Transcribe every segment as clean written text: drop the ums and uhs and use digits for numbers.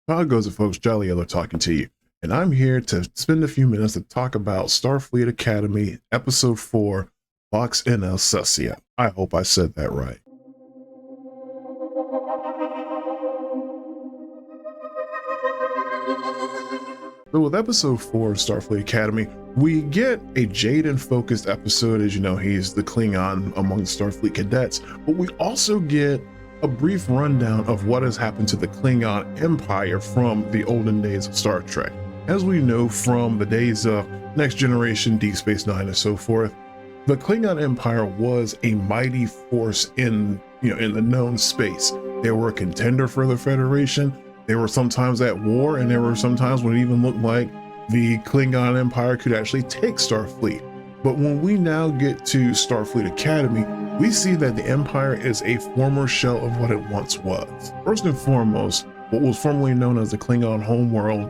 How goes it, folks? Jolly Yellow talking to you, and I'm here to spend a few minutes to talk about Starfleet Academy, Episode 4, Vox in Excelsior. I hope I said that right. So with Episode 4 of Starfleet Academy, we get a Jaden-focused episode. As you know, he's the Klingon among the Starfleet cadets, but we also get a brief rundown of what has happened to the Klingon Empire from the olden days of Star Trek. As we know from the days of Next Generation, Deep Space Nine, and so forth, the Klingon Empire was a mighty force in the known space. They were a contender for the Federation. They were sometimes at war, and there were some times when it even looked like the Klingon Empire could actually take Starfleet. But when we now get to Starfleet Academy, we see that the Empire is a former shell of what it once was. First and foremost, what was formerly known as the Klingon homeworld,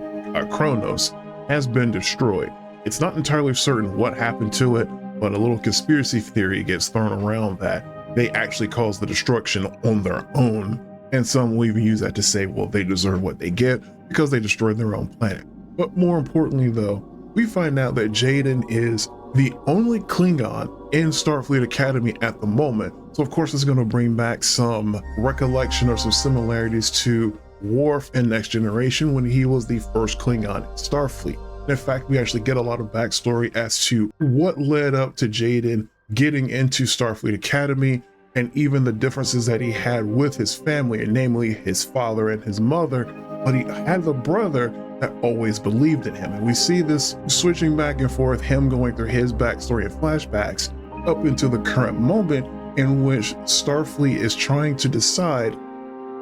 Kronos, has been destroyed. It's not entirely certain what happened to it, but a little conspiracy theory gets thrown around that they actually caused the destruction on their own. And some will even use that to say, well, they deserve what they get because they destroyed their own planet. But more importantly, though, we find out that Jaden is the only Klingon in Starfleet Academy at the moment. So of course, it's going to bring back some recollection or some similarities to Worf in Next Generation when he was the first Klingon in Starfleet. And in fact, we actually get a lot of backstory as to what led up to Jaden getting into Starfleet Academy, and even the differences that he had with his family, and namely his father and his mother, but he had a brother that always believed in him. And we see this switching back and forth, him going through his backstory and flashbacks up into the current moment in which Starfleet is trying to decide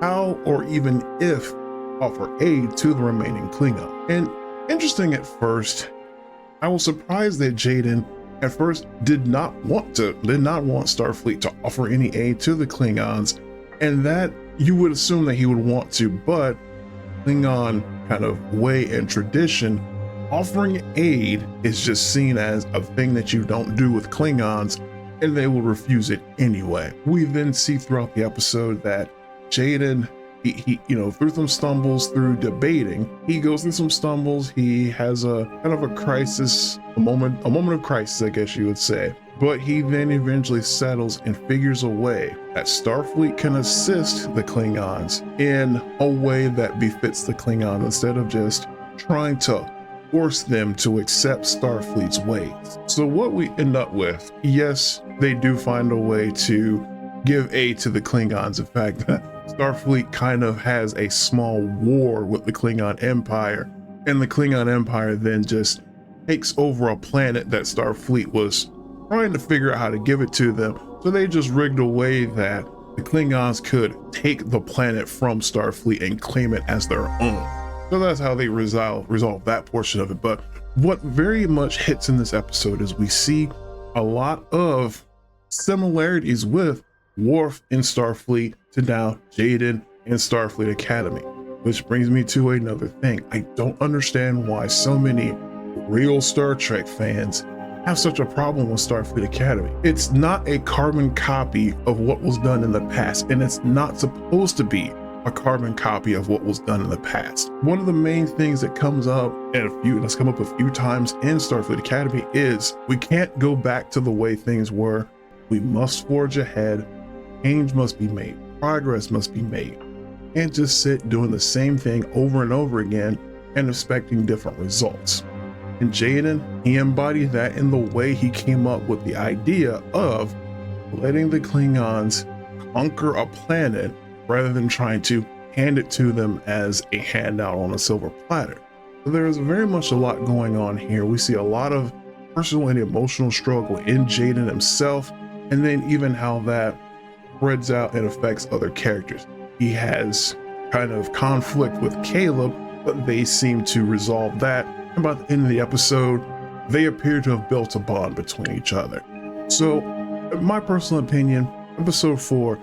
how or even if offer aid to the remaining Klingon. And interesting at first, I was surprised that Jaden at first did not want Starfleet to offer any aid to the Klingons, and that you would assume that he would want to, but Klingon kind of way and tradition, offering aid is just seen as a thing that you don't do with Klingons, and they will refuse it anyway. We then see throughout the episode that Jaden, he through some stumbles, through debating, he goes through some stumbles. He has a kind of a crisis, a moment of crisis, I guess you would say. But he then eventually settles and figures a way that Starfleet can assist the Klingons in a way that befits the Klingons, instead of just trying to force them to accept Starfleet's ways. So what we end up with, yes, they do find a way to give aid to the Klingons. In fact, Starfleet kind of has a small war with the Klingon Empire, and the Klingon Empire then just takes over a planet that Starfleet was trying to figure out how to give it to them. So they just rigged a way that the Klingons could take the planet from Starfleet and claim it as their own. So that's how they resolve that portion of it. But what very much hits in this episode is we see a lot of similarities with Worf in Starfleet to now Jaden in Starfleet Academy, which brings me to another thing. I don't understand why so many real Star Trek fans have such a problem with Starfleet Academy. It's not a carbon copy of what was done in the past, and it's not supposed to be a carbon copy of what was done in the past. One of the main things that comes up, that's come up a few times in Starfleet Academy, is we can't go back to the way things were. We must forge ahead. Change must be made. Progress must be made. Can't just sit doing the same thing over and over again and expecting different results. And Jaden, he embodied that in the way he came up with the idea of letting the Klingons conquer a planet rather than trying to hand it to them as a handout on a silver platter. So there's very much a lot going on here. We see a lot of personal and emotional struggle in Jaden himself, and then even how that spreads out and affects other characters. He has kind of conflict with Caleb, but they seem to resolve that. And by the end of the episode, they appear to have built a bond between each other. So, in my personal opinion, episode 4,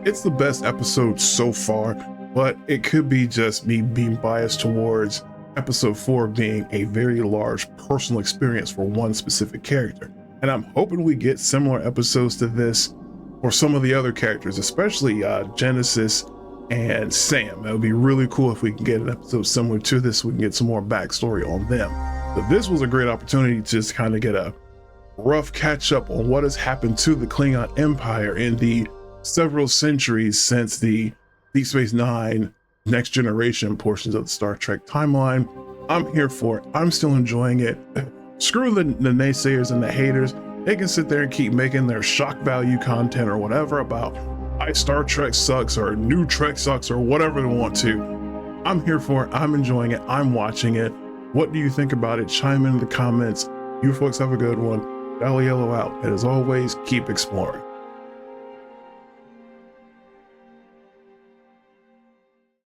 it's the best episode so far, but it could be just me being biased towards episode 4 being a very large personal experience for one specific character. And I'm hoping we get similar episodes to this for some of the other characters, especially Genesis and Sam. That would be really cool if we can get an episode similar to this. We can get some more backstory on them. But this was a great opportunity to just kind of get a rough catch up on what has happened to the Klingon Empire in the several centuries since the Deep Space Nine Next Generation portions of the Star Trek timeline. I'm here for it. I'm still enjoying it. Screw the naysayers and the haters. They can sit there and keep making their shock value content or whatever about why Star Trek sucks or new Trek sucks or whatever they want to. I'm here for it. I'm enjoying it. I'm watching it. What do you think about it? Chime in the comments. You folks have a good one. Valley Yellow out. And as always, keep exploring.